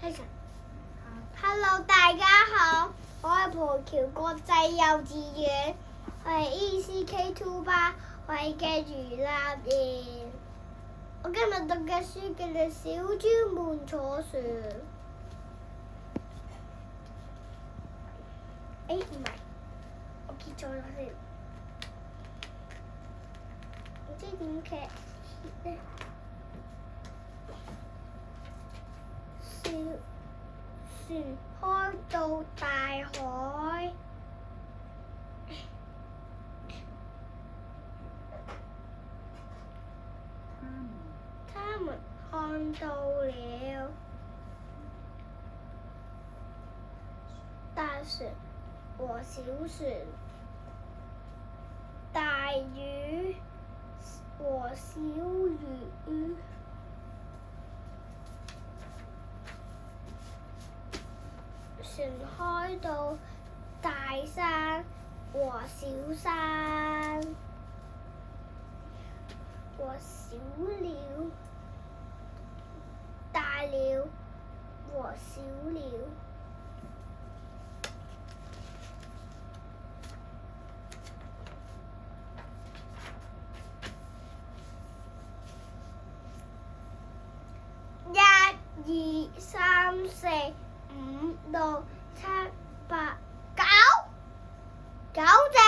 Hello， 大家好，我係蒲橋國際幼稚園，我係 ECK2 班，我係嘅余立言。我今日讀嘅書叫做《小豬們坐船》。唔係，我記錯咗先。唔知點劇咧？船開到大海，他們看到了大船和小船，大魚和小魚。船開到大山和小山，和小鳥、大鳥和小鳥。1、2、3、4、5、6、7、8、9隻。